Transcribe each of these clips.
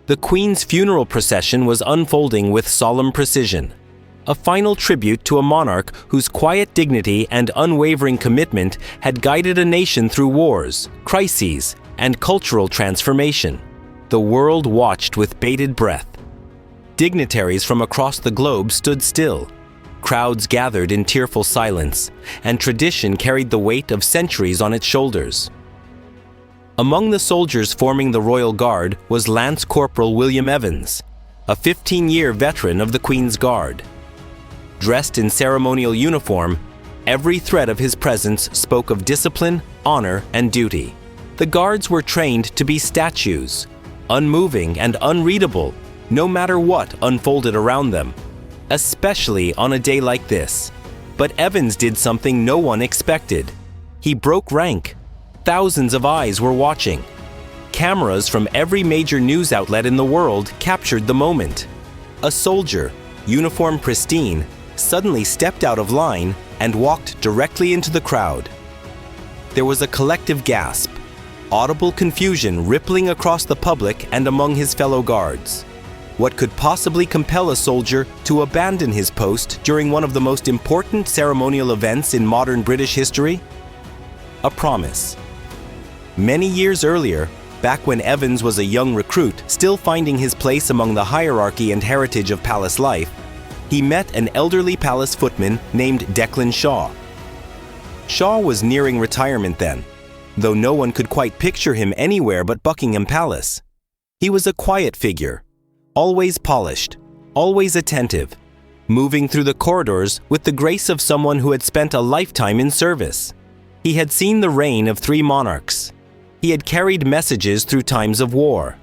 The Queen's funeral procession was unfolding with solemn precision, a final tribute to a monarch whose quiet dignity and unwavering commitment had guided a nation through wars, crises, and cultural transformation. The world watched with bated breath. Dignitaries from across the globe stood still. Crowds gathered in tearful silence, and tradition carried the weight of centuries on its shoulders. Among the soldiers forming the Royal Guard was Lance Corporal William Evans, a 15-year veteran of the Queen's Guard. Dressed in ceremonial uniform, every thread of his presence spoke of discipline, honor, and duty. The guards were trained to be statues, unmoving and unreadable, no matter what unfolded around them, especially on a day like this. But Evans did something no one expected. He broke rank. Thousands of eyes were watching. Cameras from every major news outlet in the world captured the moment. A soldier, uniform pristine, suddenly stepped out of line and walked directly into the crowd. There was a collective gasp, audible confusion rippling across the public and among his fellow guards. What could possibly compel a soldier to abandon his post during one of the most important ceremonial events in modern British history? A promise. Many years earlier, back when Evans was a young recruit still finding his place among the hierarchy and heritage of palace life, he met an elderly palace footman named Declan Shaw. Shaw was nearing retirement then, though no one could quite picture him anywhere but Buckingham Palace. He was a quiet figure, always polished, always attentive, moving through the corridors with the grace of someone who had spent a lifetime in service. He had seen the reign of 3 monarchs. He had carried messages through times of war.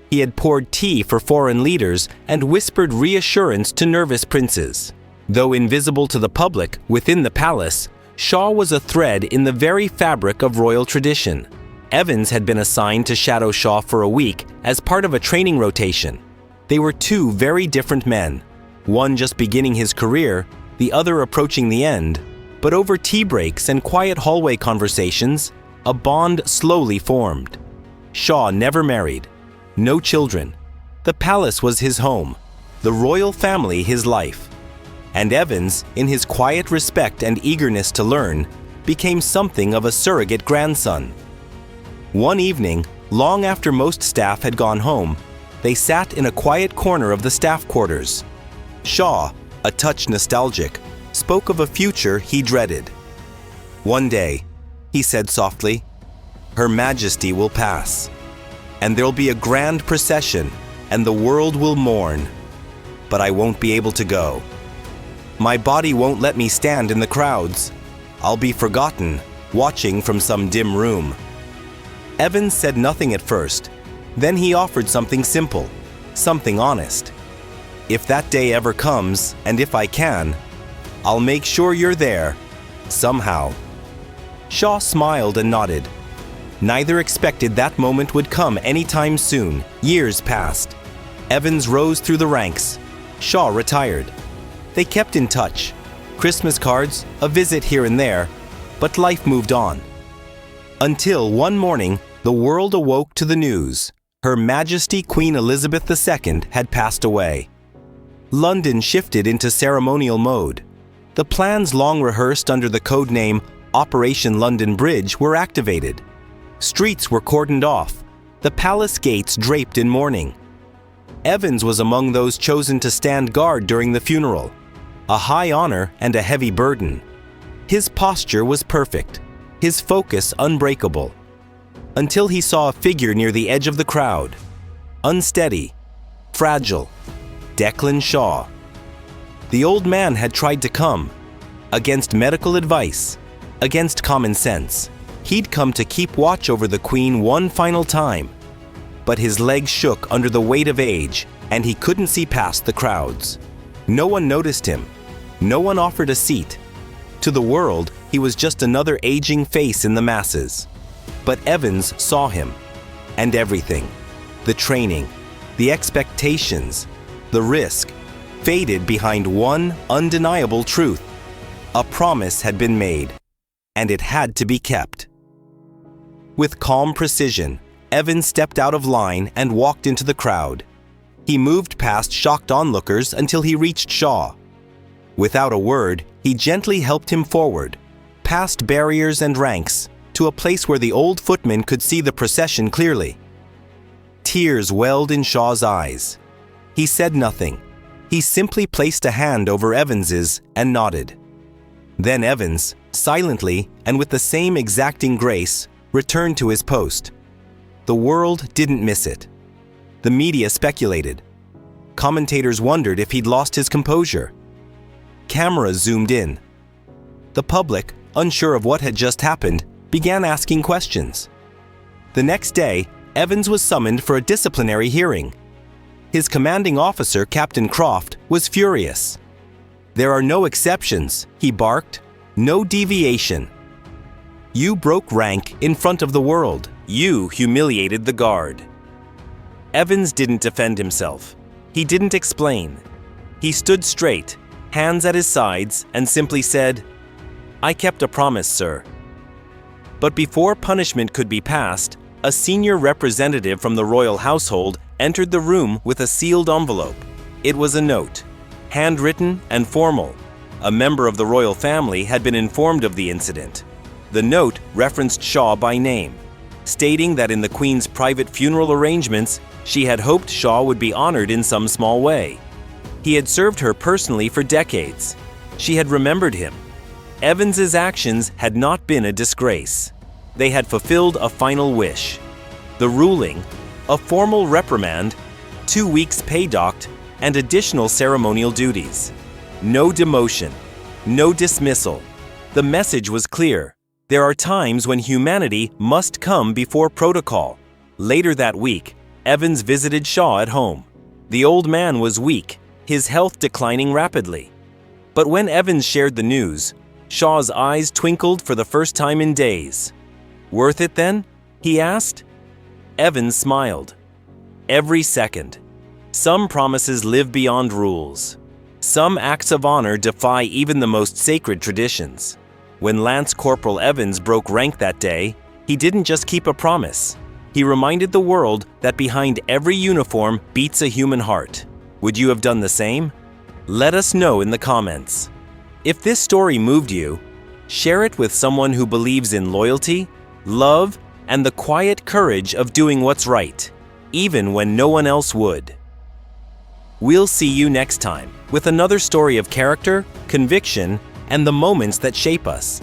He had poured tea for foreign leaders and whispered reassurance to nervous princes. Though invisible to the public within the palace, Shaw was a thread in the very fabric of royal tradition. Evans had been assigned to shadow Shaw for a week as part of a training rotation. They were 2 very different men, one just beginning his career, the other approaching the end. But over tea breaks and quiet hallway conversations, a bond slowly formed. Shaw never married. No children. The palace was his home, the royal family his life. And Evans, in his quiet respect and eagerness to learn, became something of a surrogate grandson. One evening, long after most staff had gone home, they sat in a quiet corner of the staff quarters. Shaw, a touch nostalgic, spoke of a future he dreaded. "One day," he said softly, "Her Majesty will pass, and there'll be a grand procession, and the world will mourn. But I won't be able to go. My body won't let me stand in the crowds. I'll be forgotten, watching from some dim room." Evans said nothing at first. Then he offered something simple, something honest. "If that day ever comes, and if I can, I'll make sure you're there, somehow." Shaw smiled and nodded. Neither expected that moment would come anytime soon. Years passed. Evans rose through the ranks. Shaw retired. They kept in touch. Christmas cards, a visit here and there, but life moved on. Until one morning, the world awoke to the news. Her Majesty Queen Elizabeth II had passed away. London shifted into ceremonial mode. The plans long rehearsed under the code name Operation London Bridge were activated. Streets were cordoned off, the palace gates draped in mourning. Evans was among those chosen to stand guard during the funeral, a high honor and a heavy burden. His posture was perfect, his focus unbreakable, until he saw a figure near the edge of the crowd. Unsteady, fragile, Declan Shaw. The old man had tried to come, against medical advice, against common sense. He'd come to keep watch over the Queen one final time. But his legs shook under the weight of age, and he couldn't see past the crowds. No one noticed him. No one offered a seat. To the world, he was just another aging face in the masses. But Evans saw him, and everything. The training, the expectations, the risk, faded behind one undeniable truth. A promise had been made, and it had to be kept. With calm precision, Evans stepped out of line and walked into the crowd. He moved past shocked onlookers until he reached Shaw. Without a word, he gently helped him forward, past barriers and ranks, to a place where the old footman could see the procession clearly. Tears welled in Shaw's eyes. He said nothing. He simply placed a hand over Evans's and nodded. Then Evans, silently and with the same exacting grace, returned to his post. The world didn't miss it. The media speculated. Commentators wondered if he'd lost his composure. Cameras zoomed in. The public, unsure of what had just happened, began asking questions. The next day, Evans was summoned for a disciplinary hearing. His commanding officer, Captain Croft, was furious. "There are no exceptions," he barked. "No deviation. You broke rank in front of the world. You humiliated the guard." Evans didn't defend himself. He didn't explain. He stood straight, hands at his sides, and simply said, "I kept a promise, sir." But before punishment could be passed, a senior representative from the royal household entered the room with a sealed envelope. It was a note, handwritten and formal. A member of the royal family had been informed of the incident. The note referenced Shaw by name, stating that in the Queen's private funeral arrangements, she had hoped Shaw would be honored in some small way. He had served her personally for decades. She had remembered him. Evans's actions had not been a disgrace. They had fulfilled a final wish. The ruling, a formal reprimand, 2 weeks pay docked, and additional ceremonial duties. No demotion, no dismissal. The message was clear. There are times when humanity must come before protocol. Later that week, Evans visited Shaw at home. The old man was weak, his health declining rapidly. But when Evans shared the news, Shaw's eyes twinkled for the first time in days. "Worth it then?" he asked. Evans smiled. "Every second. Some promises live beyond rules. Some acts of honor defy even the most sacred traditions." When Lance Corporal Evans broke rank that day, he didn't just keep a promise. He reminded the world that behind every uniform beats a human heart. Would you have done the same? Let us know in the comments. If this story moved you, share it with someone who believes in loyalty, love, and the quiet courage of doing what's right, even when no one else would. We'll see you next time with another story of character, conviction, and the moments that shape us.